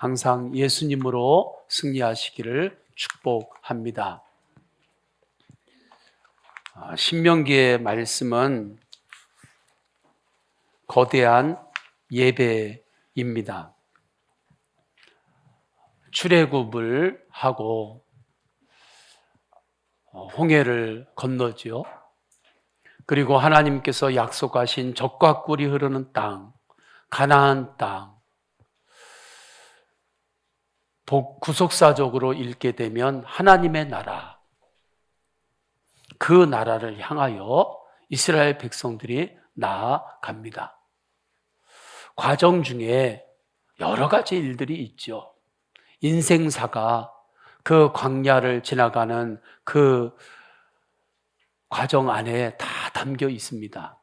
항상 예수님으로 승리하시기를 축복합니다. 신명기의 말씀은 거대한 예배입니다. 출애굽을 하고 홍해를 건너지요. 그리고 하나님께서 약속하신 젖과 꿀이 흐르는 땅, 가나안 땅, 구속사적으로 읽게 되면 하나님의 나라, 그 나라를 향하여 이스라엘 백성들이 나아갑니다. 과정 중에 여러 가지 일들이 있죠. 인생사가 그 광야를 지나가는 그 과정 안에 다 담겨 있습니다.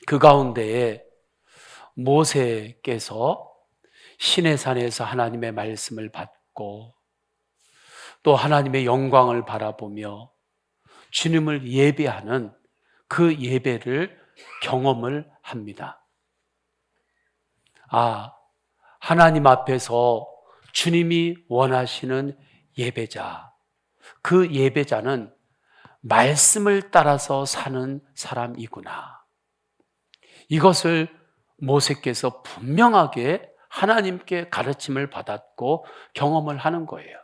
그 가운데에 모세께서 시내산에서 하나님의 말씀을 받고 또 하나님의 영광을 바라보며 주님을 예배하는 그 예배를 경험을 합니다. 하나님 앞에서 주님이 원하시는 예배자, 그 예배자는 말씀을 따라서 사는 사람이구나. 이것을 모세께서 분명하게 하나님께 가르침을 받았고 경험을 하는 거예요.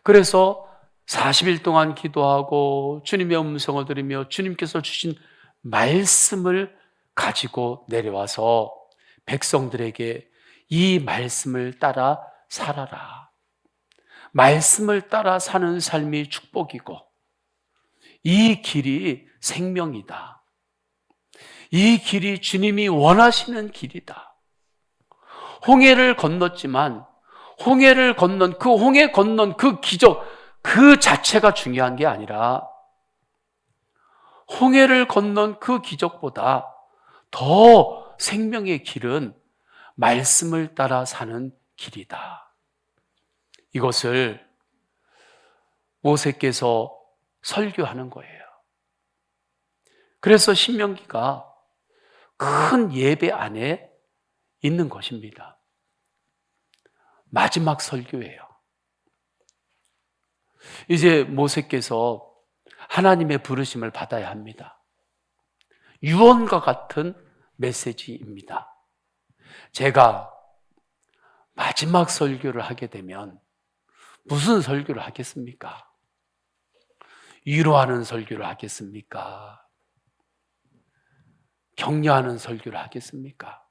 그래서 40일 동안 기도하고 주님의 음성을 들으며 주님께서 주신 말씀을 가지고 내려와서 백성들에게 이 말씀을 따라 살아라. 말씀을 따라 사는 삶이 축복이고 이 길이 생명이다. 이 길이 주님이 원하시는 길이다. 홍해를 건넜지만 홍해를 건넌 그 기적 그 자체가 중요한 게 아니라 홍해를 건넌 그 기적보다 더 생명의 길은 말씀을 따라 사는 길이다. 이것을 모세께서 설교하는 거예요. 그래서 신명기가 큰 예배 안에 있는 것입니다. 마지막 설교예요. 이제 모세께서 하나님의 부르심을 받아야 합니다. 유언과 같은 메시지입니다. 제가 마지막 설교를 하게 되면 무슨 설교를 하겠습니까? 위로하는 설교를 하겠습니까? 격려하는 설교를 하겠습니까?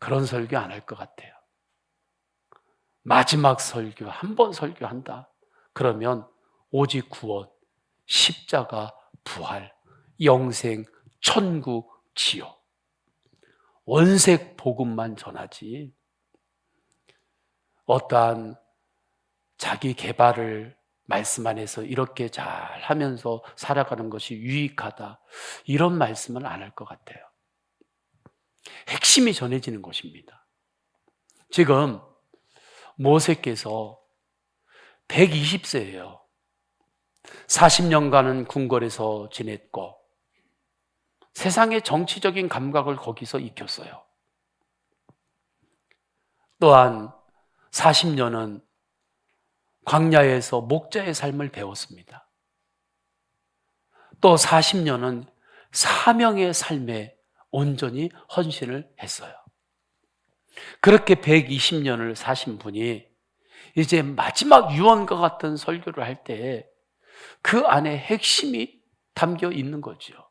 그런 설교 안 할 것 같아요. 마지막 설교, 한 번 설교한다. 그러면 오직 구원, 십자가, 부활, 영생, 천국, 지옥. 원색 복음만 전하지 어떠한 자기 개발을 말씀 안에서 이렇게 잘 하면서 살아가는 것이 유익하다. 이런 말씀은 안 할 것 같아요. 핵심이 전해지는 것입니다. 지금 모세께서 120세예요. 40년간은 궁궐에서 지냈고 세상의 정치적인 감각을 거기서 익혔어요. 또한 40년은 광야에서 목자의 삶을 배웠습니다. 또 40년은 사명의 삶에 온전히 헌신을 했어요. 그렇게 120년을 사신 분이 이제 마지막 유언과 같은 설교를 할 때 그 안에 핵심이 담겨 있는 거죠.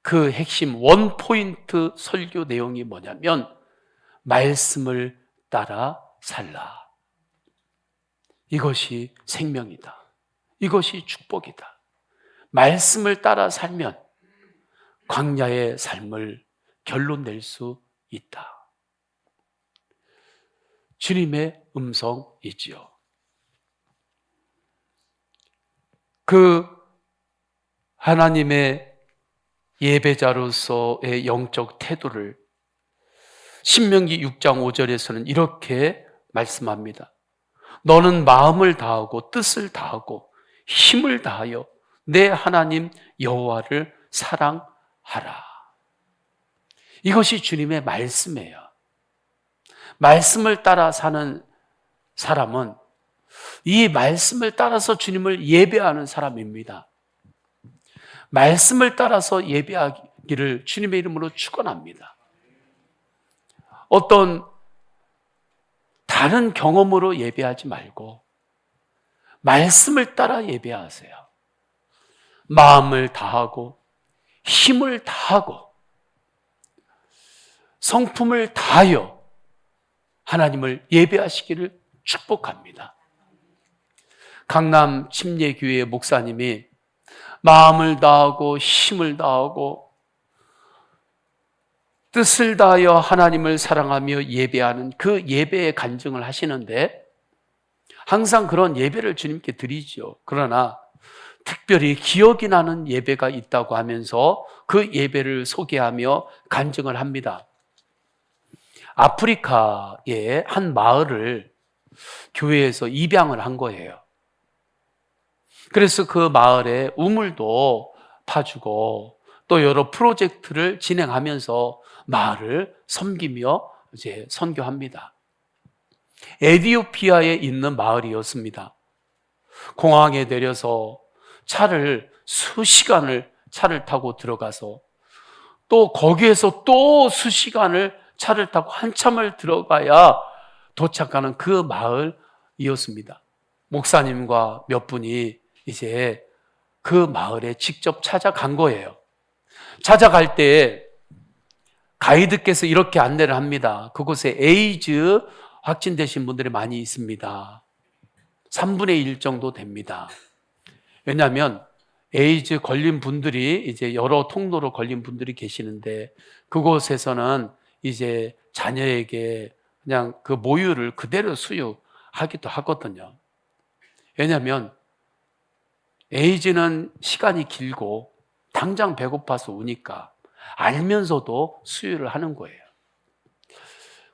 그 핵심 원포인트 설교 내용이 뭐냐면 말씀을 따라 살라. 이것이 생명이다. 이것이 축복이다. 말씀을 따라 살면 광야의 삶을 결론 낼 수 있다. 주님의 음성이지요. 그 하나님의 예배자로서의 영적 태도를 신명기 6장 5절에서는 이렇게 말씀합니다. 너는 마음을 다하고 뜻을 다하고 힘을 다하여 내 하나님 여호와를 사랑하라. 이것이 주님의 말씀이에요. 말씀을 따라 사는 사람은 이 말씀을 따라서 주님을 예배하는 사람입니다. 말씀을 따라서 예배하기를 주님의 이름으로 축원합니다. 어떤 다른 경험으로 예배하지 말고 말씀을 따라 예배하세요. 마음을 다하고 힘을 다하고 성품을 다하여 하나님을 예배하시기를 축복합니다. 강남 침례교회 목사님이 마음을 다하고 힘을 다하고 뜻을 다하여 하나님을 사랑하며 예배하는 그 예배의 간증을 하시는데 항상 그런 예배를 주님께 드리죠. 그러나 특별히 기억이 나는 예배가 있다고 하면서 그 예배를 소개하며 간증을 합니다. 아프리카의 한 마을을 교회에서 입양을 한 거예요. 그래서 그 마을에 우물도 파주고 또 여러 프로젝트를 진행하면서 마을을 섬기며 이제 선교합니다. 에티오피아에 있는 마을이었습니다. 공항에 내려서 수시간을 차를 타고 들어가서 또 거기에서 또 수시간을 차를 타고 한참을 들어가야 도착하는 그 마을이었습니다. 목사님과 몇 분이 이제 그 마을에 직접 찾아간 거예요. 찾아갈 때 가이드께서 이렇게 안내를 합니다. 그곳에 에이즈 확진되신 분들이 많이 있습니다. 3분의 1 정도 됩니다. 왜냐하면 에이즈 걸린 분들이 이제 여러 통로로 걸린 분들이 계시는데 그곳에서는 이제 자녀에게 그냥 그 모유를 그대로 수유하기도 하거든요. 왜냐하면 에이즈는 시간이 길고 당장 배고파서 우니까 알면서도 수유를 하는 거예요.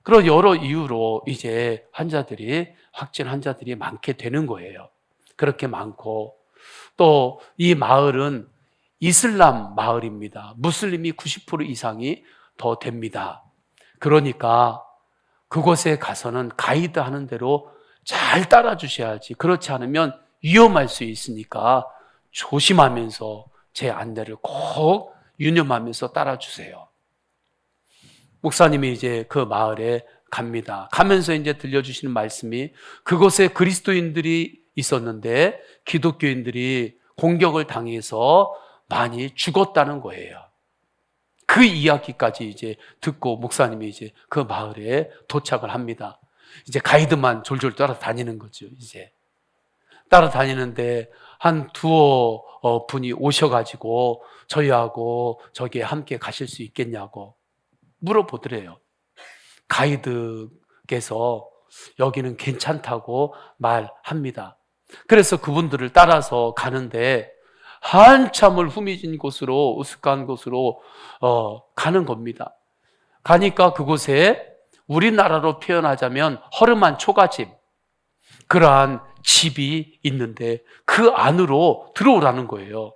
그런 여러 이유로 이제 확진 환자들이 많게 되는 거예요. 그렇게 많고 또 이 마을은 이슬람 마을입니다. 무슬림이 90% 이상이 더 됩니다. 그러니까 그곳에 가서는 가이드 하는 대로 잘 따라 주셔야지. 그렇지 않으면 위험할 수 있으니까 조심하면서 제 안내를 꼭 유념하면서 따라 주세요. 목사님이 이제 그 마을에 갑니다. 가면서 이제 들려주시는 말씀이 그곳에 그리스도인들이 있었는데 기독교인들이 공격을 당해서 많이 죽었다는 거예요. 그 이야기까지 이제 듣고 목사님이 이제 그 마을에 도착을 합니다. 이제 가이드만 졸졸 따라다니는 거죠. 이제 따라다니는데 한 두어 분이 오셔가지고 저희하고 저기에 함께 가실 수 있겠냐고 물어보더래요. 가이드께서 여기는 괜찮다고 말합니다. 그래서 그분들을 따라서 가는데 한참을 후미진 곳으로 으슥한 곳으로 가는 겁니다. 가니까 그곳에 우리나라로 표현하자면 허름한 초가집, 그러한 집이 있는데 그 안으로 들어오라는 거예요.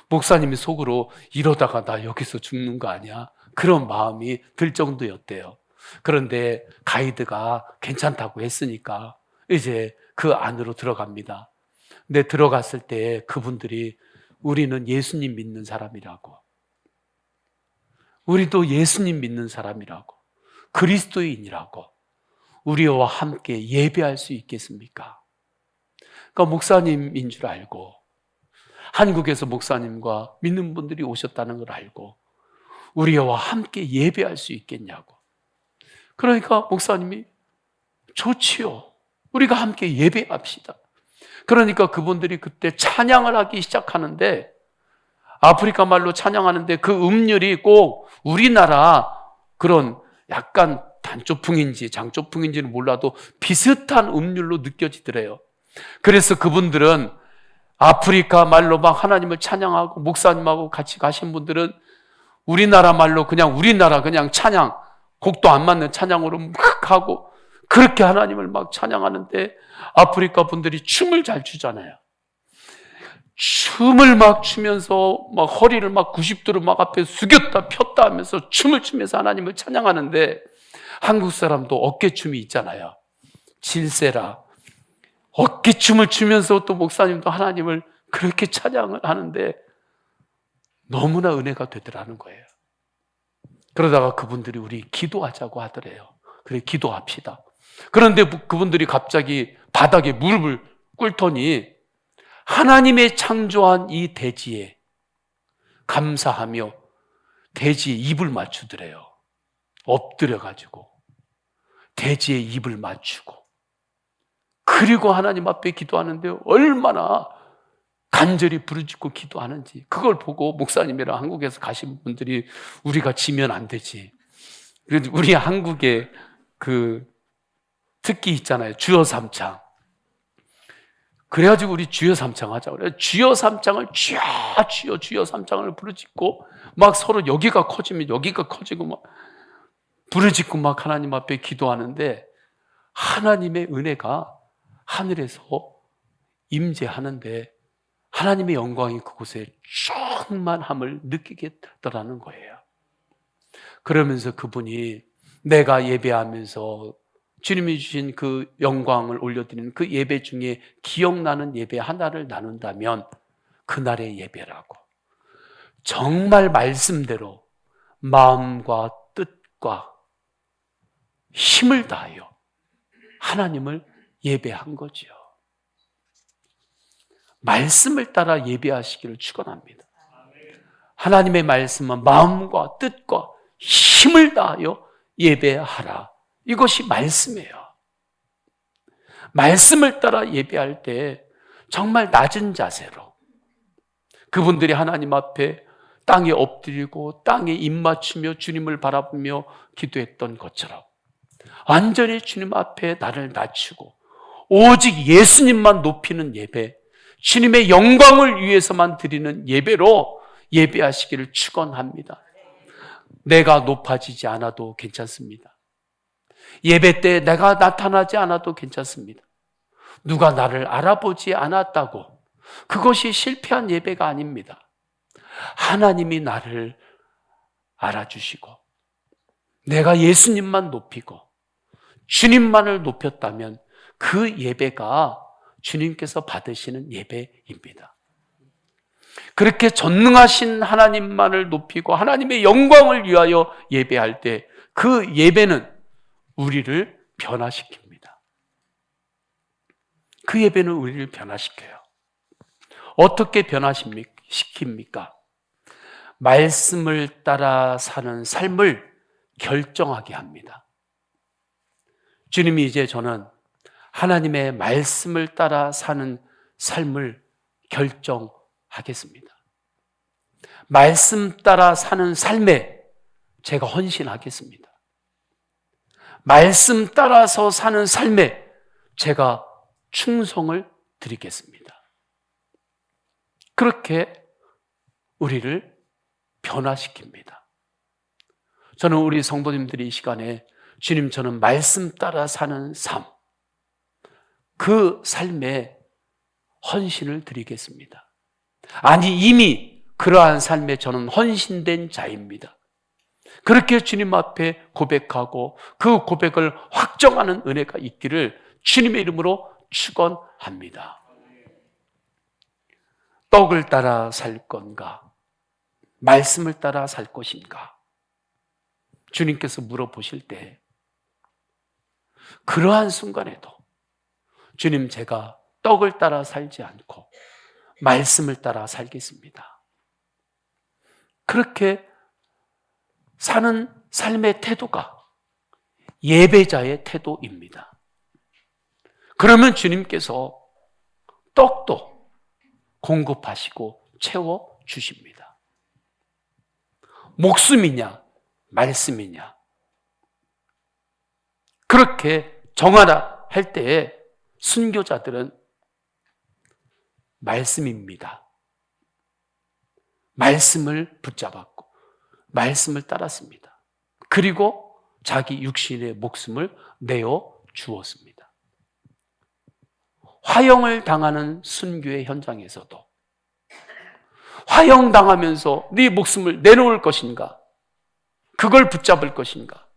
목사님이 속으로 이러다가 나 여기서 죽는 거 아니야? 그런 마음이 들 정도였대요. 그런데 가이드가 괜찮다고 했으니까 이제 그 안으로 들어갑니다. 근데 들어갔을 때 그분들이 우리는 예수님 믿는 사람이라고, 우리도 예수님 믿는 사람이라고, 그리스도인이라고, 우리와 함께 예배할 수 있겠습니까? 그러니까 목사님인 줄 알고 한국에서 목사님과 믿는 분들이 오셨다는 걸 알고 우리와 함께 예배할 수 있겠냐고. 그러니까 목사님이 좋지요. 우리가 함께 예배합시다. 그러니까 그분들이 그때 찬양을 하기 시작하는데 아프리카 말로 찬양하는데 그 음률이 꼭 우리나라 그런 약간 단조풍인지 장조풍인지는 몰라도 비슷한 음률로 느껴지더래요. 그래서 그분들은 아프리카 말로 막 하나님을 찬양하고 목사님하고 같이 가신 분들은 우리나라 말로 그냥 찬양, 곡도 안 맞는 찬양으로 막 하고 그렇게 하나님을 막 찬양하는데 아프리카 분들이 춤을 잘 추잖아요. 춤을 막 추면서 막 허리를 막 90도로 막 앞에 숙였다 폈다 하면서 춤을 추면서 하나님을 찬양하는데 한국 사람도 어깨춤이 있잖아요. 질세라. 어깨춤을 추면서 또 목사님도 하나님을 그렇게 찬양을 하는데 너무나 은혜가 되더라는 거예요. 그러다가 그분들이 우리 기도하자고 하더래요. 그래, 기도합시다. 그런데 그분들이 갑자기 바닥에 무릎을 꿇더니 하나님의 창조한 이 대지에 감사하며 대지에 입을 맞추더래요. 엎드려가지고 대지에 입을 맞추고, 그리고 하나님 앞에 기도하는데 얼마나 간절히 부르짖고 기도하는지, 그걸 보고 목사님이랑 한국에서 가신 분들이 우리가 지면 안 되지. 그래도 우리 한국에 그 특기 있잖아요. 주여 삼창. 그래가지고 우리 주여 삼창 하자. 그래. 주여 삼창을 주여 삼창을 부르짖고 막 서로 여기가 커지면 여기가 커지고 막 부르짖고 막 하나님 앞에 기도하는데 하나님의 은혜가 하늘에서 임재하는데 하나님의 영광이 그곳에 충만함을 느끼게 되더라는 거예요. 그러면서 그분이 내가 예배하면서 주님이 주신 그 영광을 올려드리는 그 예배 중에 기억나는 예배 하나를 나눈다면 그날의 예배라고, 정말 말씀대로 마음과 뜻과 힘을 다하여 하나님을 예배한 거지요. 말씀을 따라 예배하시기를 축원합니다. 하나님의 말씀은 마음과 뜻과 힘을 다하여 예배하라. 이것이 말씀이에요. 말씀을 따라 예배할 때 정말 낮은 자세로 그분들이 하나님 앞에 땅에 엎드리고 땅에 입 맞추며 주님을 바라보며 기도했던 것처럼 완전히 주님 앞에 나를 낮추고 오직 예수님만 높이는 예배, 주님의 영광을 위해서만 드리는 예배로 예배하시기를 축원합니다. 내가 높아지지 않아도 괜찮습니다. 예배 때 내가 나타나지 않아도 괜찮습니다. 누가 나를 알아보지 않았다고 그것이 실패한 예배가 아닙니다. 하나님이 나를 알아주시고 내가 예수님만 높이고 주님만을 높였다면 그 예배가 주님께서 받으시는 예배입니다. 그렇게 전능하신 하나님만을 높이고 하나님의 영광을 위하여 예배할 때 그 예배는 우리를 변화시킵니다. 그 예배는 우리를 변화시켜요. 어떻게 변화시킵니까? 말씀을 따라 사는 삶을 결정하게 합니다. 주님이 이제 저는 하나님의 말씀을 따라 사는 삶을 결정하겠습니다. 말씀 따라 사는 삶에 제가 헌신하겠습니다. 말씀 따라서 사는 삶에 제가 충성을 드리겠습니다. 그렇게 우리를 변화시킵니다. 저는 우리 성도님들이 이 시간에 주님, 저는 말씀 따라 사는 삶, 그 삶에 헌신을 드리겠습니다. 아니, 이미 그러한 삶에 저는 헌신된 자입니다. 그렇게 주님 앞에 고백하고 그 고백을 확정하는 은혜가 있기를 주님의 이름으로 축원합니다. 떡을 따라 살 건가? 말씀을 따라 살 것인가? 주님께서 물어보실 때 그러한 순간에도 주님, 제가 떡을 따라 살지 않고 말씀을 따라 살겠습니다. 그렇게 사는 삶의 태도가 예배자의 태도입니다. 그러면 주님께서 떡도 공급하시고 채워주십니다. 목숨이냐 말씀이냐 그렇게 정하라 할 때에 순교자들은 말씀입니다. 말씀을 붙잡았고 말씀을 따랐습니다. 그리고 자기 육신의 목숨을 내어 주었습니다. 화형을 당하는 순교의 현장에서도 화형당하면서 네 목숨을 내놓을 것인가? 그걸 붙잡을 것인가?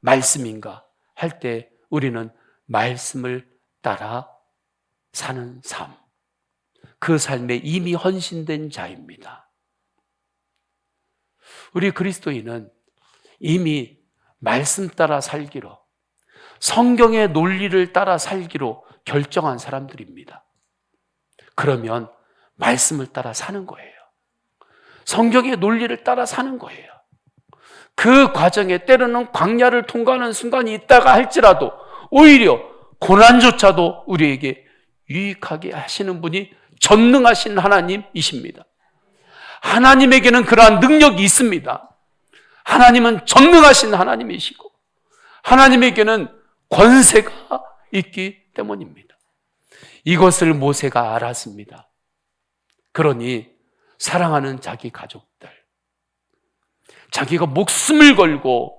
말씀인가 할 때 우리는 말씀을 따라 사는 삶, 그 삶에 이미 헌신된 자입니다. 우리 그리스도인은 이미 말씀 따라 살기로, 성경의 논리를 따라 살기로 결정한 사람들입니다. 그러면 말씀을 따라 사는 거예요. 성경의 논리를 따라 사는 거예요. 그 과정에 때로는 광야를 통과하는 순간이 있다가 할지라도 오히려 고난조차도 우리에게 유익하게 하시는 분이 전능하신 하나님이십니다. 하나님에게는 그러한 능력이 있습니다. 하나님은 전능하신 하나님이시고 하나님에게는 권세가 있기 때문입니다. 이것을 모세가 알았습니다. 그러니 사랑하는 자기 가족들, 자기가 목숨을 걸고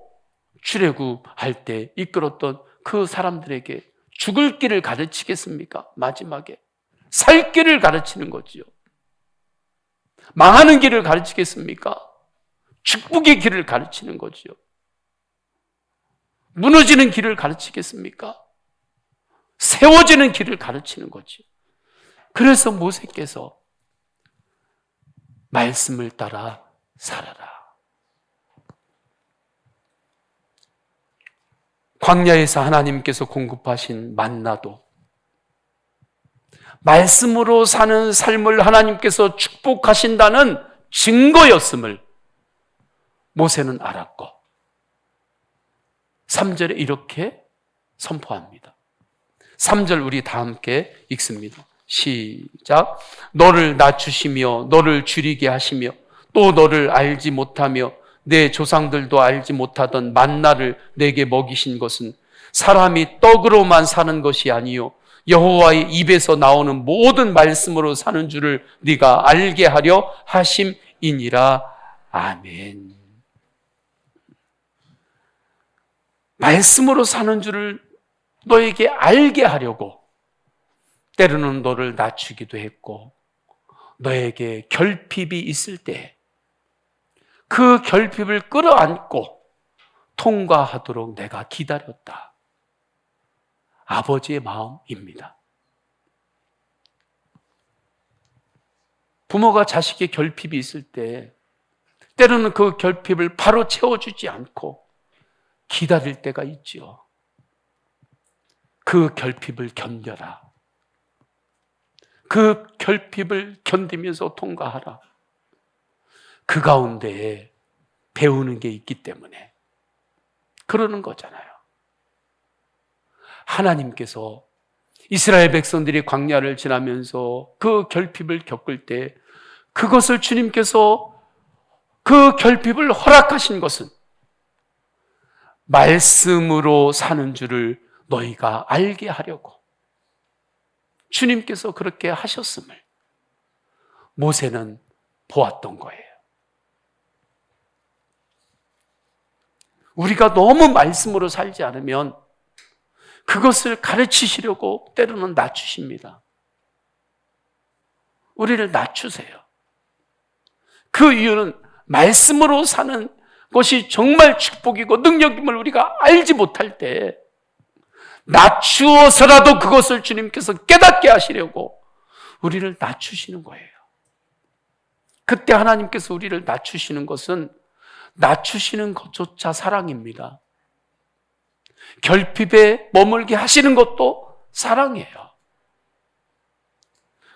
출애굽할 때 이끌었던 그 사람들에게 죽을 길을 가르치겠습니까? 마지막에 살 길을 가르치는 거지요. 망하는 길을 가르치겠습니까? 축복의 길을 가르치는 거지요. 무너지는 길을 가르치겠습니까? 세워지는 길을 가르치는 거지요. 그래서 모세께서 말씀을 따라 살아라. 광야에서 하나님께서 공급하신 만나도 말씀으로 사는 삶을 하나님께서 축복하신다는 증거였음을 모세는 알았고 3절에 이렇게 선포합니다. 3절 우리 다 함께 읽습니다. 시작. 너를 낮추시며 너를 줄이게 하시며 또 너를 알지 못하며 내 조상들도 알지 못하던 만나를 내게 먹이신 것은 사람이 떡으로만 사는 것이 아니요 여호와의 입에서 나오는 모든 말씀으로 사는 줄을 네가 알게 하려 하심이니라. 아멘. 말씀으로 사는 줄을 너에게 알게 하려고 때로는 너를 낮추기도 했고 너에게 결핍이 있을 때 그 결핍을 끌어안고 통과하도록 내가 기다렸다. 아버지의 마음입니다. 부모가 자식의 결핍이 있을 때 때로는 그 결핍을 바로 채워주지 않고 기다릴 때가 있지요. 그 결핍을 견뎌라. 그 결핍을 견디면서 통과하라. 그 가운데에 배우는 게 있기 때문에 그러는 거잖아요. 하나님께서 이스라엘 백성들이 광야를 지나면서 그 결핍을 겪을 때 그것을 주님께서 그 결핍을 허락하신 것은 말씀으로 사는 줄을 너희가 알게 하려고 주님께서 그렇게 하셨음을 모세는 보았던 거예요. 우리가 너무 말씀으로 살지 않으면 그것을 가르치시려고 때로는 낮추십니다. 우리를 낮추세요. 그 이유는 말씀으로 사는 것이 정말 축복이고 능력임을 우리가 알지 못할 때 낮추어서라도 그것을 주님께서 깨닫게 하시려고 우리를 낮추시는 거예요. 그때 하나님께서 우리를 낮추시는 것은 낮추시는 것조차 사랑입니다. 결핍에 머물게 하시는 것도 사랑이에요.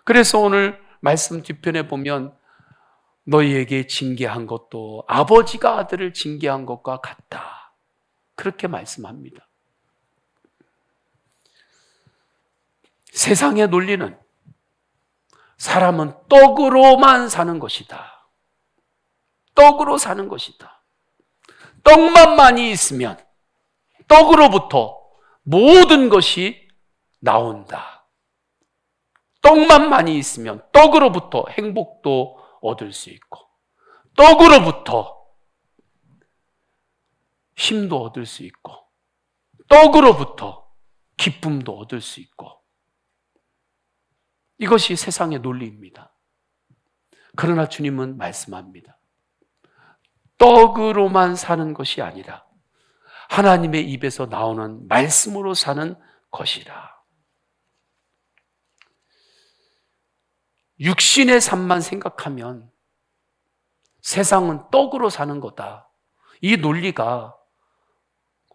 그래서 오늘 말씀 뒤편에 보면 너희에게 징계한 것도 아버지가 아들을 징계한 것과 같다. 그렇게 말씀합니다. 세상의 논리는 사람은 떡으로만 사는 것이다. 떡으로 사는 것이다. 떡만 많이 있으면 떡으로부터 모든 것이 나온다. 떡만 많이 있으면 떡으로부터 행복도 얻을 수 있고 떡으로부터 힘도 얻을 수 있고 떡으로부터 기쁨도 얻을 수 있고 이것이 세상의 논리입니다. 그러나 주님은 말씀합니다. 떡으로만 사는 것이 아니라 하나님의 입에서 나오는 말씀으로 사는 것이라. 육신의 삶만 생각하면 세상은 떡으로 사는 거다. 이 논리가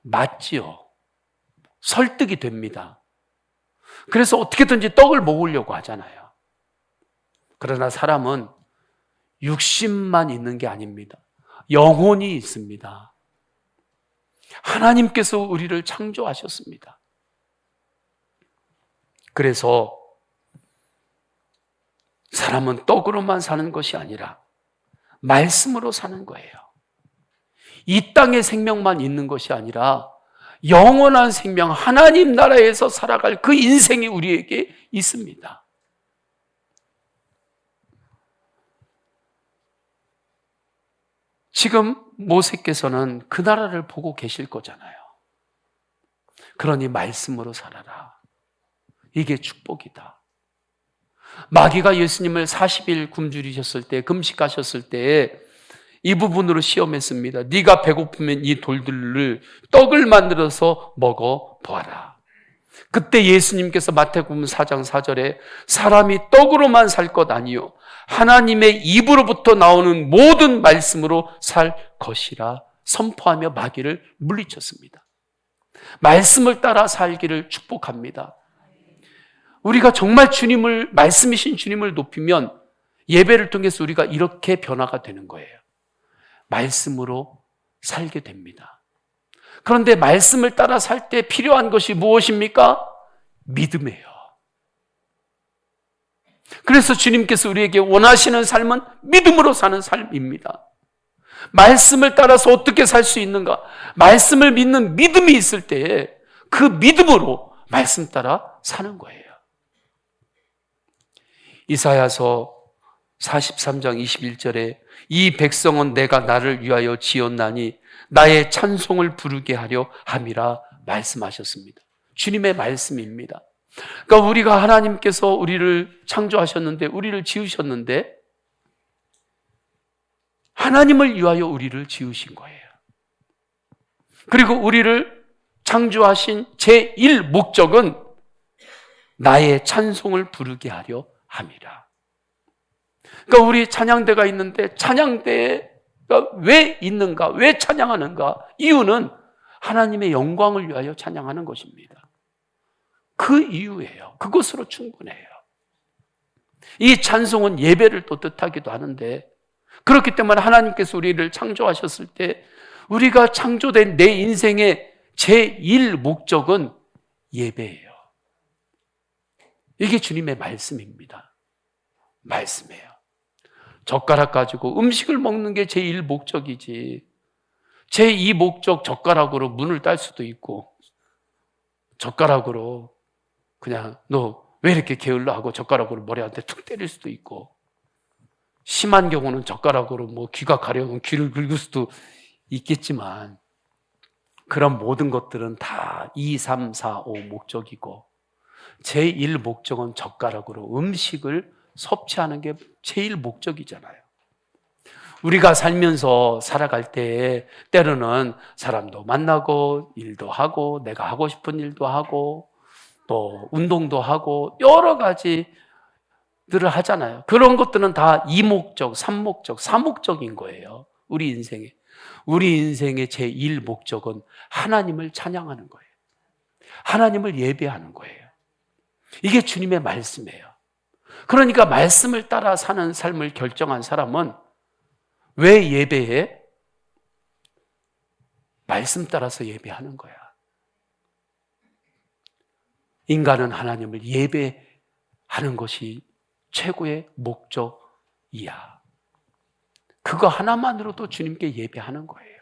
맞지요. 설득이 됩니다. 그래서 어떻게든지 떡을 먹으려고 하잖아요. 그러나 사람은 육신만 있는 게 아닙니다. 영혼이 있습니다. 하나님께서 우리를 창조하셨습니다. 그래서 사람은 떡으로만 사는 것이 아니라 말씀으로 사는 거예요. 이 땅의 생명만 있는 것이 아니라 영원한 생명, 하나님 나라에서 살아갈 그 인생이 우리에게 있습니다. 지금 모세께서는 그 나라를 보고 계실 거잖아요. 그러니 말씀으로 살아라. 이게 축복이다. 마귀가 예수님을 40일 굶주리셨을 때, 금식하셨을 때 이 부분으로 시험했습니다. 네가 배고프면 이 돌들을 떡을 만들어서 먹어 보아라. 그때 예수님께서 마태복음 4장 4절에 사람이 떡으로만 살 것 아니요 하나님의 입으로부터 나오는 모든 말씀으로 살 것이라 선포하며 마귀를 물리쳤습니다. 말씀을 따라 살기를 축복합니다. 우리가 정말 주님을, 말씀이신 주님을 높이면 예배를 통해서 우리가 이렇게 변화가 되는 거예요. 말씀으로 살게 됩니다. 그런데 말씀을 따라 살 때 필요한 것이 무엇입니까? 믿음이에요. 그래서 주님께서 우리에게 원하시는 삶은 믿음으로 사는 삶입니다. 말씀을 따라서 어떻게 살 수 있는가? 말씀을 믿는 믿음이 있을 때 그 믿음으로 말씀 따라 사는 거예요. 이사야서 43장 21절에 이 백성은 내가 나를 위하여 지었나니 나의 찬송을 부르게 하려 함이라 말씀하셨습니다. 주님의 말씀입니다. 그러니까 우리가 하나님께서 우리를 창조하셨는데, 우리를 지으셨는데 하나님을 위하여 우리를 지으신 거예요. 그리고 우리를 창조하신 제1 목적은 나의 찬송을 부르게 하려 함이라. 그러니까 우리 찬양대가 있는데 찬양대가 왜 있는가? 왜 찬양하는가? 이유는 하나님의 영광을 위하여 찬양하는 것입니다. 그 이유예요. 그것으로 충분해요. 이 찬송은 예배를 또 뜻하기도 하는데, 그렇기 때문에 하나님께서 우리를 창조하셨을 때 우리가 창조된 내 인생의 제1 목적은 예배예요. 이게 주님의 말씀입니다. 말씀이에요. 젓가락 가지고 음식을 먹는 게 제1 목적이지, 제2 목적 젓가락으로 문을 딸 수도 있고, 젓가락으로 그냥 너 왜 이렇게 게을러 하고 젓가락으로 머리한테 툭 때릴 수도 있고, 심한 경우는 젓가락으로 뭐 귀가 가려우면 귀를 긁을 수도 있겠지만, 그런 모든 것들은 다 2, 3, 4, 5 목적이고, 제1 목적은 젓가락으로 음식을 섭취하는 게 제일 목적이잖아요. 우리가 살면서 살아갈 때 때로는 사람도 만나고 일도 하고 내가 하고 싶은 일도 하고 또 운동도 하고 여러 가지들을 하잖아요. 그런 것들은 다 2목적, 3목적, 4목적인 거예요. 우리 인생의 제1 목적은 하나님을 찬양하는 거예요. 하나님을 예배하는 거예요. 이게 주님의 말씀이에요. 그러니까 말씀을 따라 사는 삶을 결정한 사람은 왜 예배해? 말씀 따라서 예배하는 거야. 인간은 하나님을 예배하는 것이 최고의 목적이야. 그거 하나만으로도 주님께 예배하는 거예요.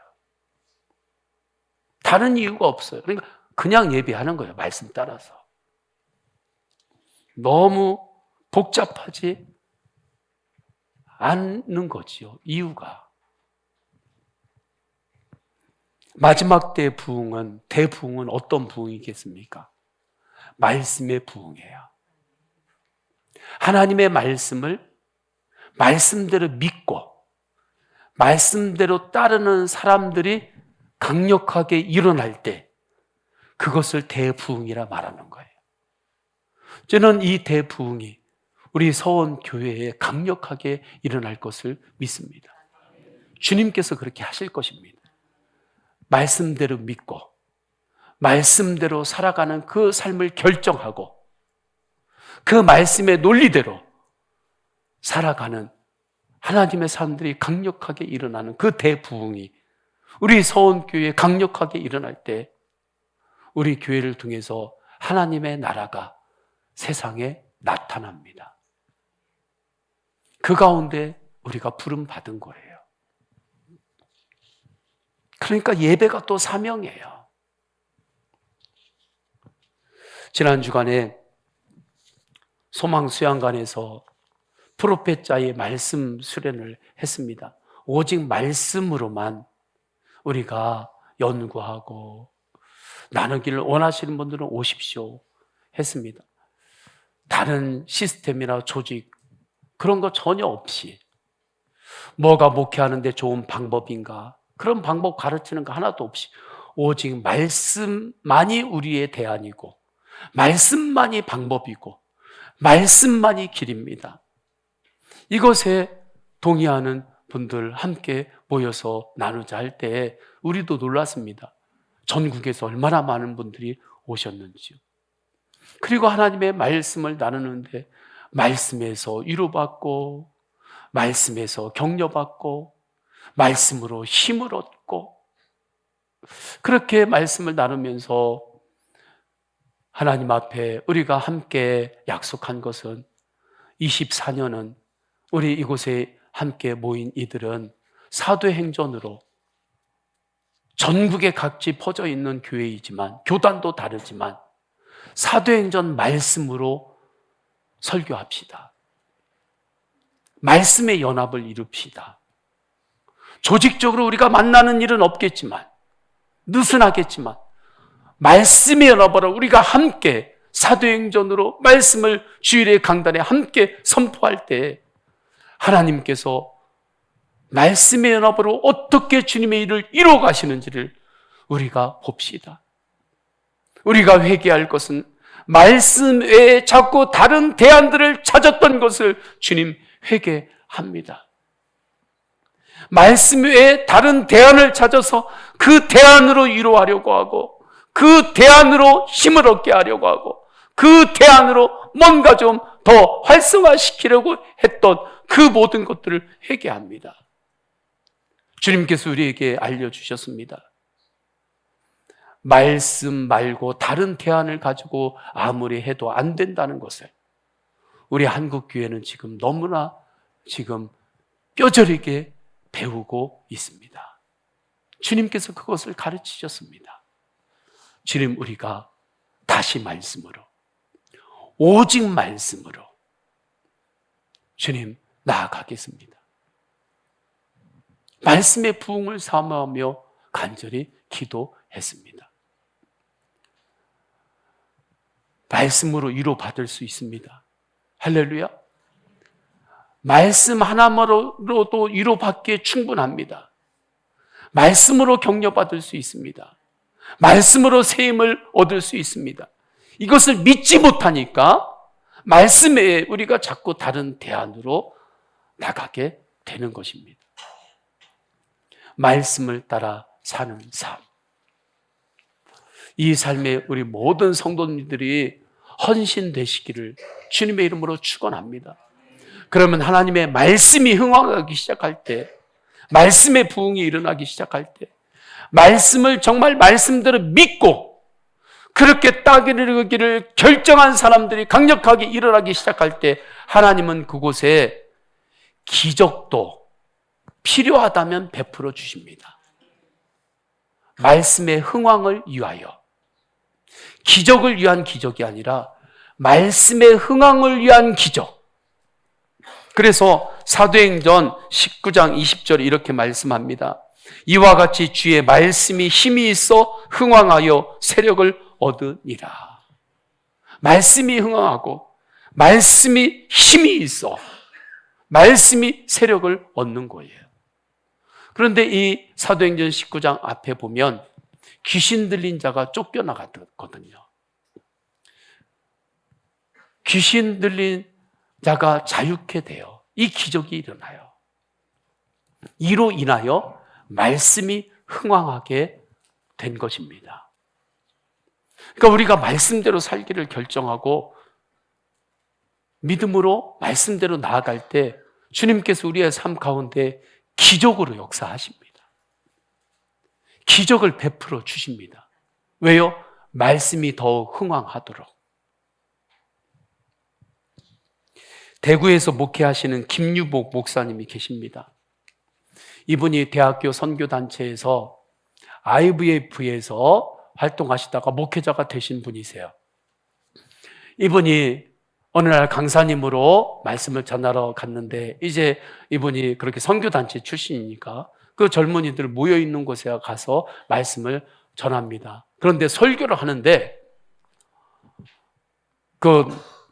다른 이유가 없어요. 그러니까 그냥 예배하는 거예요. 말씀 따라서. 너무 복잡하지 않는 거지요. 이유가. 마지막 때 부흥은, 대부흥은 어떤 부흥이겠습니까? 말씀의 부흥이에요. 하나님의 말씀을 말씀대로 믿고 말씀대로 따르는 사람들이 강력하게 일어날 때 그것을 대부흥이라 말하는 거예요. 저는 이 대부흥이 우리 서원교회에 강력하게 일어날 것을 믿습니다. 주님께서 그렇게 하실 것입니다. 말씀대로 믿고 말씀대로 살아가는 그 삶을 결정하고 그 말씀의 논리대로 살아가는 하나님의 사람들이 강력하게 일어나는 그 대부흥이 우리 서원교회에 강력하게 일어날 때 우리 교회를 통해서 하나님의 나라가 세상에 나타납니다. 그 가운데 우리가 부름 받은 거예요. 그러니까 예배가 또 사명이에요. 지난 주간에 소망수양관에서 프로페자의 말씀 수련을 했습니다. 오직 말씀으로만 우리가 연구하고 나누기를 원하시는 분들은 오십시오 했습니다. 다른 시스템이나 조직 그런 거 전혀 없이 뭐가 목회하는데 좋은 방법인가 그런 방법 가르치는 거 하나도 없이 오직 말씀만이 우리의 대안이고 말씀만이 방법이고 말씀만이 길입니다. 이것에 동의하는 분들 함께 모여서 나누자 할 때 우리도 놀랐습니다. 전국에서 얼마나 많은 분들이 오셨는지요. 그리고 하나님의 말씀을 나누는데 말씀에서 위로받고 말씀에서 격려받고 말씀으로 힘을 얻고 그렇게 말씀을 나누면서 하나님 앞에 우리가 함께 약속한 것은 24년은 우리 이곳에 함께 모인 이들은 사도행전으로 전국에 각지 퍼져 있는 교회이지만 교단도 다르지만 사도행전 말씀으로 설교합시다. 말씀의 연합을 이룹시다. 조직적으로 우리가 만나는 일은 없겠지만 느슨하겠지만 말씀의 연합으로 우리가 함께 사도행전으로 말씀을 주일의 강단에 함께 선포할 때 하나님께서 말씀의 연합으로 어떻게 주님의 일을 이루어 가시는지를 우리가 봅시다. 우리가 회개할 것은 말씀 외에 자꾸 다른 대안들을 찾았던 것을 주님 회개합니다. 말씀 외에 다른 대안을 찾아서 그 대안으로 이루어하려고 하고 그 대안으로 힘을 얻게 하려고 하고 그 대안으로 뭔가 좀 더 활성화시키려고 했던 그 모든 것들을 회개합니다. 주님께서 우리에게 알려주셨습니다. 말씀 말고 다른 대안을 가지고 아무리 해도 안 된다는 것을 우리 한국교회는 지금 너무나 지금 뼈저리게 배우고 있습니다. 주님께서 그것을 가르치셨습니다. 주님 우리가 다시 말씀으로 오직 말씀으로 주님 나아가겠습니다. 말씀의 부흥을 사모하며 간절히 기도했습니다. 말씀으로 위로받을 수 있습니다. 할렐루야. 말씀 하나만으로도 위로받기에 충분합니다. 말씀으로 격려받을 수 있습니다. 말씀으로 새 힘을 얻을 수 있습니다. 이것을 믿지 못하니까 말씀에 우리가 자꾸 다른 대안으로 나가게 되는 것입니다. 말씀을 따라 사는 삶. 이 삶에 우리 모든 성도님들이 헌신되시기를 주님의 이름으로 축원합니다. 그러면 하나님의 말씀이 흥황하기 시작할 때, 말씀의 부흥이 일어나기 시작할 때, 말씀을 정말 말씀대로 믿고 그렇게 따르기를 결정한 사람들이 강력하게 일어나기 시작할 때 하나님은 그곳에 기적도 필요하다면 베풀어 주십니다. 말씀의 흥황을 위하여, 기적을 위한 기적이 아니라 말씀의 흥황을 위한 기적. 그래서 사도행전 19장 20절에 이렇게 말씀합니다. 이와 같이 주의 말씀이 힘이 있어 흥황하여 세력을 얻으니라. 말씀이 흥황하고 말씀이 힘이 있어 말씀이 세력을 얻는 거예요. 그런데 이 사도행전 19장 앞에 보면 귀신 들린 자가 쫓겨나갔거든요. 귀신 들린 자가 자유케 돼요. 이 기적이 일어나요. 이로 인하여 말씀이 흥왕하게 된 것입니다. 그러니까 우리가 말씀대로 살기를 결정하고 믿음으로 말씀대로 나아갈 때 주님께서 우리의 삶 가운데 기적으로 역사하십니다. 기적을 베풀어 주십니다. 왜요? 말씀이 더 흥왕하도록. 대구에서 목회하시는 김유복 목사님이 계십니다. 이분이 대학교 선교단체에서 IVF에서 활동하시다가 목회자가 되신 분이세요. 이분이 어느 날 강사님으로 말씀을 전하러 갔는데 이제 이분이 그렇게 선교단체 출신이니까 그 젊은이들 모여있는 곳에 가서 말씀을 전합니다. 그런데 설교를 하는데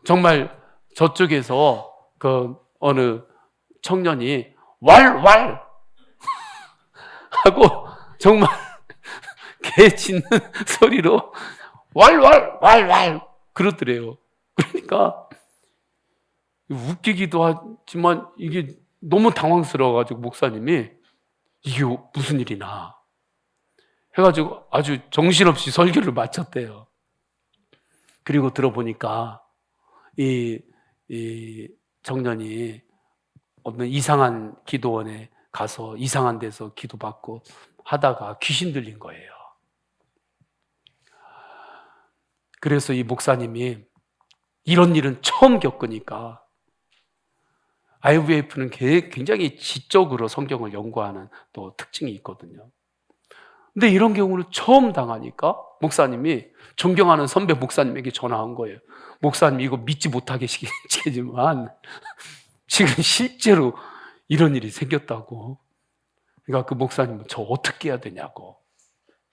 정말 저쪽에서 어느 청년이 왈왈 하고 정말 개 짖는 소리로 왈왈 왈왈 그러더래요. 그러니까 웃기기도 하지만 이게 너무 당황스러워가지고 목사님이 이게 무슨 일이나 해가지고 아주 정신없이 설교를 마쳤대요. 그리고 들어보니까 이 청년이 어떤 이상한 기도원에 가서 이상한 데서 기도받고 하다가 귀신 들린 거예요. 그래서 이 목사님이 이런 일은 처음 겪으니까 IVF는 굉장히 지적으로 성경을 연구하는 또 특징이 있거든요. 근데 이런 경우를 처음 당하니까 목사님이 존경하는 선배 목사님에게 전화한 거예요. 목사님 이거 믿지 못하겠지만 지금 실제로 이런 일이 생겼다고. 그러니까 그 목사님은 저 어떻게 해야 되냐고.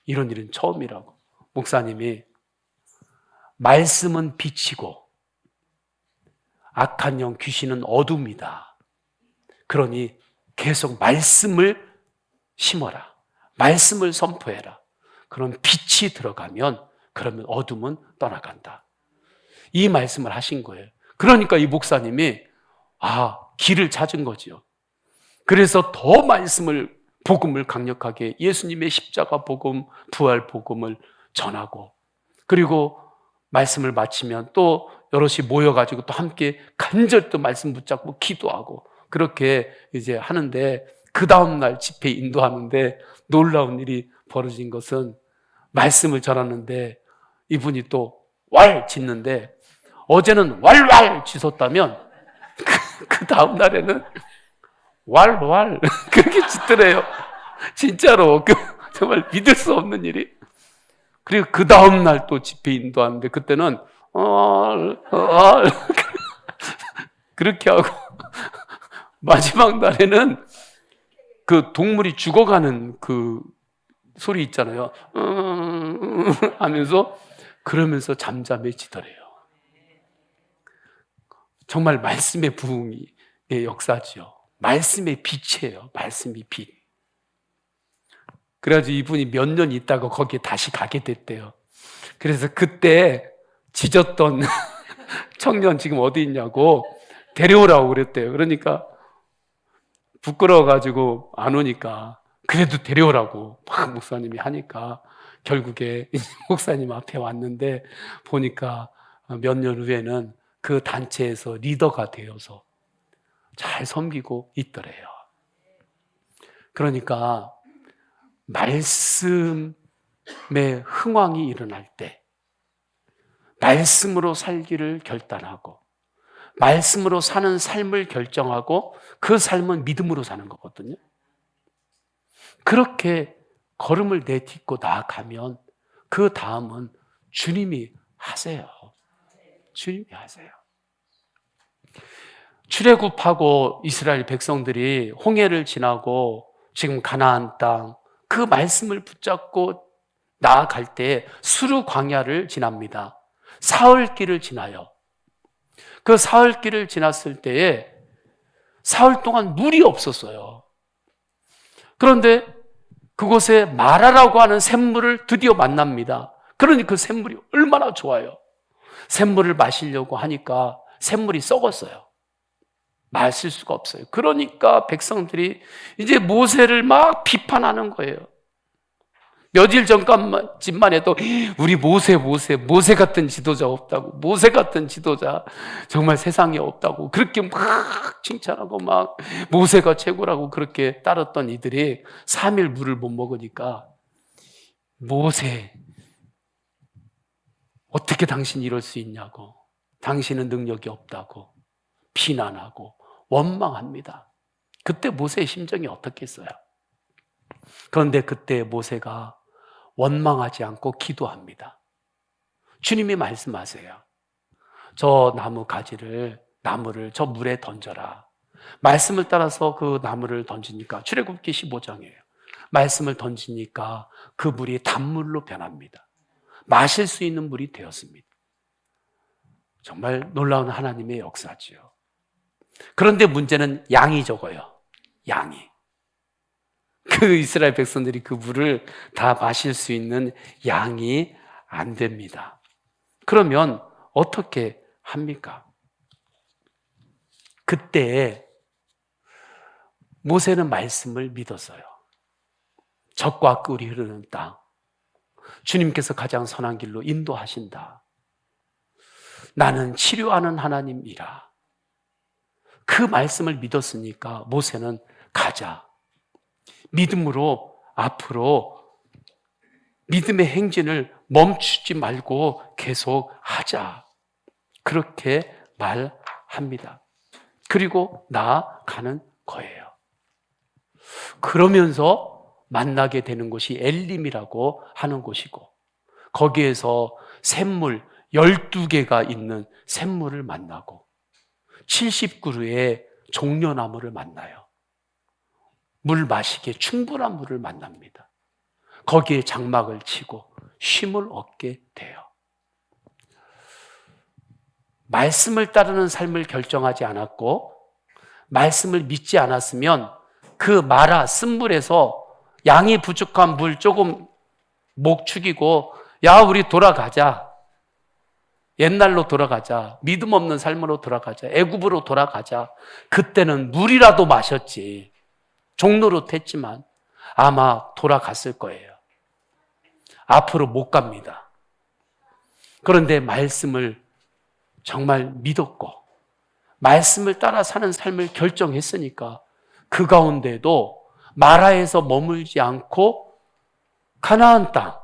이런 일은 처음이라고. 목사님이 말씀은 빛이고 악한 영 귀신은 어둠이다. 그러니 계속 말씀을 심어라. 말씀을 선포해라. 그럼 빛이 들어가면 그러면 어둠은 떠나간다. 이 말씀을 하신 거예요. 그러니까 이 목사님이 길을 찾은 거지요. 그래서 더 복음을 강력하게 예수님의 십자가 복음, 부활 복음을 전하고 그리고 말씀을 마치면 또 여럿이 모여가지고 또 함께 간절히 또 말씀 붙잡고 기도하고 그렇게 이제 하는데 그 다음날 집회 인도하는데 놀라운 일이 벌어진 것은 말씀을 전하는데 이분이 또 왈 짖는데 어제는 왈왈 짖었다면 그 다음날에는 왈왈 그렇게 짖더래요. 진짜로 정말 믿을 수 없는 일이. 그리고 그 다음날 또 집회 인도하는데 그때는 그렇게 하고 마지막 날에는 그 동물이 죽어가는 그 소리 있잖아요. 하면서 그러면서 잠잠해지더래요. 정말 말씀의 부흥의 역사지요. 말씀의 빛이에요. 말씀이 빛. 그래가지고 이분이 몇 년 있다가 거기에 다시 가게 됐대요. 그래서 그때 짖었던 청년 지금 어디 있냐고 데려오라고 그랬대요. 그러니까 부끄러워가지고 안 오니까 그래도 데려오라고 막 목사님이 하니까 결국에 목사님 앞에 왔는데 보니까 몇 년 후에는 그 단체에서 리더가 되어서 잘 섬기고 있더래요. 그러니까 말씀의 흥왕이 일어날 때 말씀으로 살기를 결단하고 말씀으로 사는 삶을 결정하고 그 삶은 믿음으로 사는 거거든요. 그렇게 걸음을 내딛고 나아가면 그 다음은 주님이 하세요. 주님이 하세요. 출애굽하고 이스라엘 백성들이 홍해를 지나고 지금 가나안 땅 그 말씀을 붙잡고 나아갈 때 수르 광야를 지납니다. 사흘길을 지나요. 그 사흘길을 지났을 때에 사흘 동안 물이 없었어요. 그런데 그곳에 마라라고 하는 샘물을 드디어 만납니다. 그러니 그 샘물이 얼마나 좋아요. 샘물을 마시려고 하니까 샘물이 썩었어요. 마실 수가 없어요. 그러니까 백성들이 이제 모세를 막 비판하는 거예요. 며칠 전까지만 해도 우리 모세 같은 지도자 없다고, 모세 같은 지도자 정말 세상에 없다고 그렇게 막 칭찬하고 막 모세가 최고라고 그렇게 따랐던 이들이 3일 물을 못 먹으니까 모세 어떻게 당신이 이럴 수 있냐고, 당신은 능력이 없다고 비난하고 원망합니다. 그때 모세의 심정이 어떻겠어요? 그런데 그때 모세가 원망하지 않고 기도합니다. 주님이 말씀하세요. 저 나무를 저 물에 던져라. 말씀을 따라서 그 나무를 던지니까, 출애굽기 15장이에요. 말씀을 던지니까 그 물이 단물로 변합니다. 마실 수 있는 물이 되었습니다. 정말 놀라운 하나님의 역사지요. 그런데 문제는 양이 적어요. 양이. 그 이스라엘 백성들이 그 물을 다 마실 수 있는 양이 안 됩니다. 그러면 어떻게 합니까? 그때 모세는 말씀을 믿었어요. 적과 꿀이 흐르는 땅, 주님께서 가장 선한 길로 인도하신다. 나는 치료하는 하나님이라. 그 말씀을 믿었으니까 모세는 가자. 믿음으로 앞으로 믿음의 행진을 멈추지 말고 계속 하자. 그렇게 말합니다. 그리고 나아가는 거예요. 그러면서 만나게 되는 곳이 엘림이라고 하는 곳이고, 거기에서 샘물 12개가 있는 샘물을 만나고 70그루의 종려나무를 만나요. 물 마시기에 충분한 물을 만납니다. 거기에 장막을 치고 쉼을 얻게 돼요. 말씀을 따르는 삶을 결정하지 않았고 말씀을 믿지 않았으면 그 마라 쓴물에서 양이 부족한 물 조금 목 축이고, 야 우리 돌아가자, 옛날로 돌아가자, 믿음 없는 삶으로 돌아가자, 애굽으로 돌아가자. 그때는 물이라도 마셨지, 종로로 했지만 아마 돌아갔을 거예요. 앞으로 못 갑니다. 그런데 말씀을 정말 믿었고 말씀을 따라 사는 삶을 결정했으니까 그 가운데도 마라에서 머물지 않고 가나안 땅,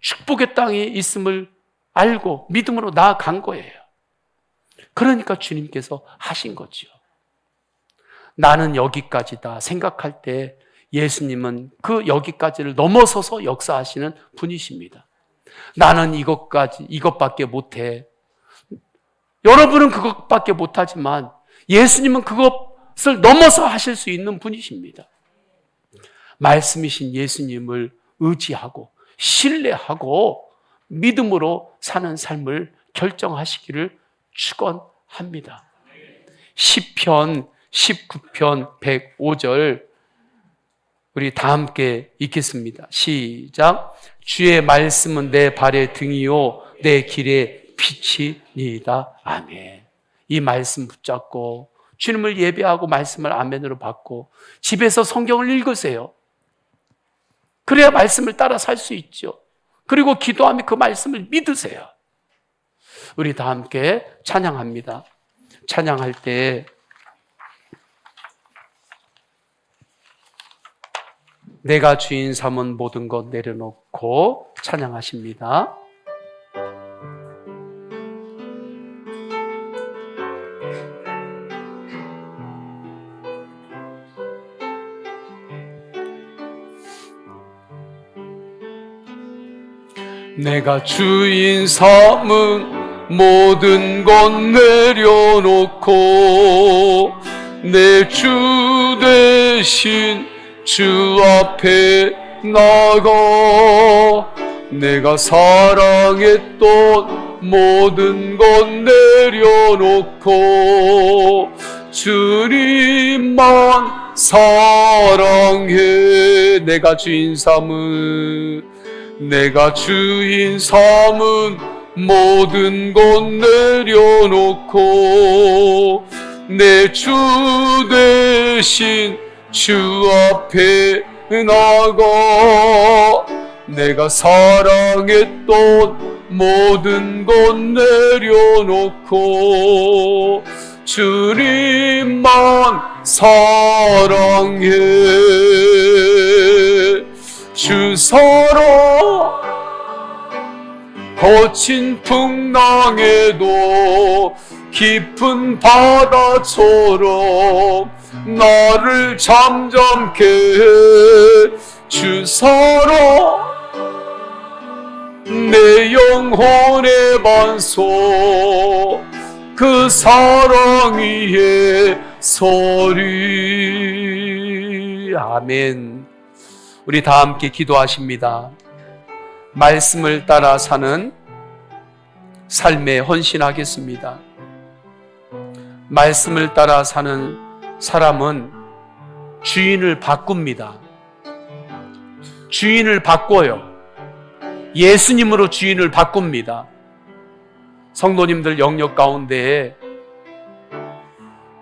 축복의 땅에 있음을 알고 믿음으로 나아간 거예요. 그러니까 주님께서 하신 거죠. 나는 여기까지다 생각할 때 예수님은 그 여기까지를 넘어서서 역사하시는 분이십니다. 나는 이것밖에 못해. 여러분은 그것밖에 못하지만 예수님은 그것을 넘어서 하실 수 있는 분이십니다. 말씀이신 예수님을 의지하고 신뢰하고 믿음으로 사는 삶을 결정하시기를 축원합니다. 시편 19편 105절 우리 다 함께 읽겠습니다. 시작. 주의 말씀은 내 발의 등이요 내 길의 빛이니이다. 아멘. 이 말씀 붙잡고 주님을 예배하고 말씀을 아멘으로 받고 집에서 성경을 읽으세요. 그래야 말씀을 따라 살 수 있죠. 그리고 기도하며 그 말씀을 믿으세요. 우리 다 함께 찬양합니다. 찬양할 때 내가 주인 삼은 모든 것 내려놓고 찬양하십니다. 내가 주인 삼은 모든 것 내려놓고 내 주 대신 주 앞에 나가 내가 사랑했던 모든 것 내려놓고 주님만 사랑해. 내가 주인 삼은 모든 것 내려놓고 내 주 대신 주 앞에 나가 내가 사랑했던 모든 것 내려놓고 주님만 사랑해. 주 사랑 거친 풍랑에도 깊은 바다처럼 나를 잠잠케 해. 주 사랑 내 영혼의 반석 그 사랑 위에 서리. 아멘. 우리 다 함께 기도하십니다. 말씀을 따라 사는 삶에 헌신하겠습니다. 말씀을 따라 사는 사람은 주인을 바꿉니다. 주인을 바꿔요. 예수님으로 주인을 바꿉니다. 성도님들 영역 가운데에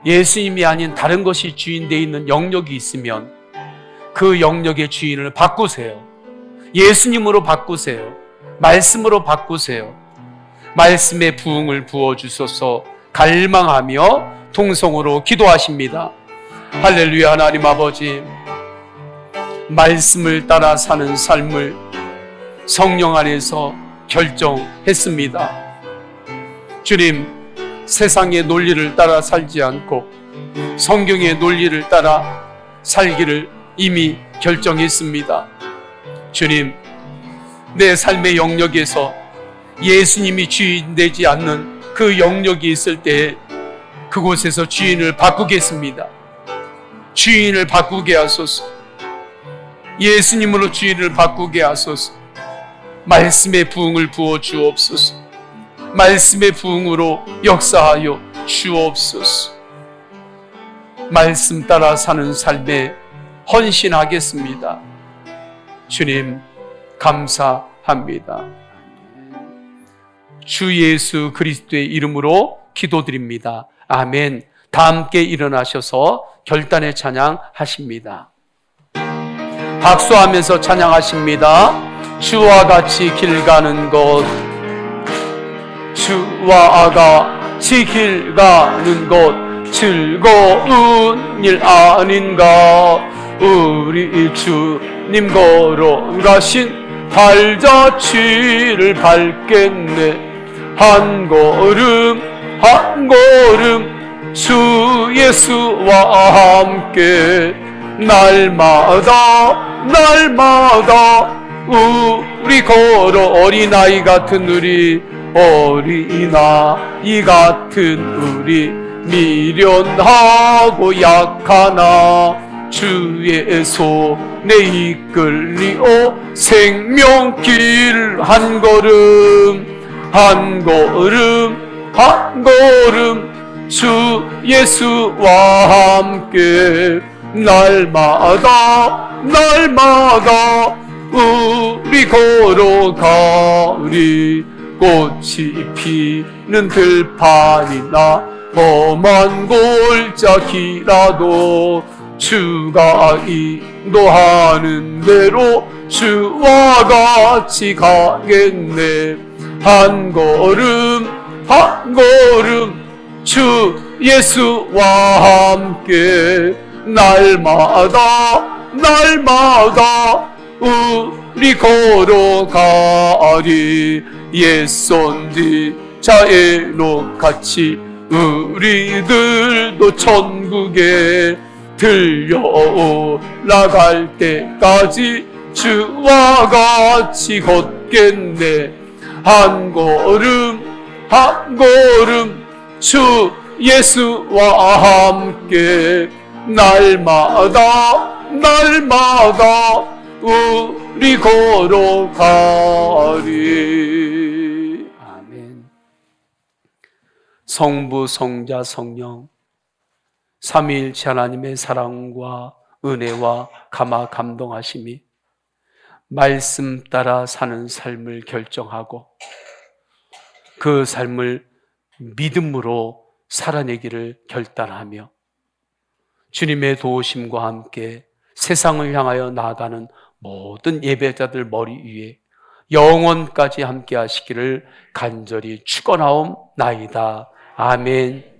예수님이 아닌 다른 것이 주인 되어 있는 영역이 있으면 그 영역의 주인을 바꾸세요. 예수님으로 바꾸세요. 말씀으로 바꾸세요. 말씀의 부흥을 부어주소서 갈망하며 통성으로 기도하십니다. 할렐루야. 하나님 아버지, 말씀을 따라 사는 삶을 성령 안에서 결정했습니다. 주님, 세상의 논리를 따라 살지 않고 성경의 논리를 따라 살기를 이미 결정했습니다. 주님, 내 삶의 영역에서 예수님이 주인 되지 않는 그 영역이 있을 때 그곳에서 주인을 바꾸겠습니다. 주인을 바꾸게 하소서. 예수님으로 주인을 바꾸게 하소서. 말씀의 부흥을 부어 주옵소서. 말씀의 부흥으로 역사하여 주옵소서. 말씀 따라 사는 삶에 헌신하겠습니다. 주님, 감사합니다. 주 예수 그리스도의 이름으로 기도드립니다. 아멘. 다 함께 일어나셔서 결단의 찬양 하십니다. 박수하면서 찬양하십니다. 주와 같이 길 가는 것, 주와 같이 길 가는 것 즐거운 일 아닌가. 우리 주님 걸어가신 발자취를 밟겠네. 한 걸음 한 걸음 주 예수와 함께 날마다 우리 걸어 어린아이 같은 우리 어린아이 같은 우리 미련하고 약하나 주의 손에 이끌리오 생명길 한 걸음 한 걸음 주 예수와 함께 날마다 우리 걸어가리. 꽃이 피는 들판이나 험한 골짜기라도 주가 인도하는 대로 주와 같이 가겠네. 한 걸음 주 예수와 함께 날마다 우리 걸어가리. 옛선지자의 같이 우리들도 천국에 들려 올라갈 때까지 주와 같이 걷겠네. 한 걸음 주 예수와 함께 날마다 우리 걸어가리. 아멘. 성부 성자 성령 삼위일체 하나님의 사랑과 은혜와 감동하심이 말씀 따라 사는 삶을 결정하고 그 삶을 믿음으로 살아내기를 결단하며 주님의 도우심과 함께 세상을 향하여 나아가는 모든 예배자들 머리 위에 영원까지 함께 하시기를 간절히 축원하옵나이다. 아멘.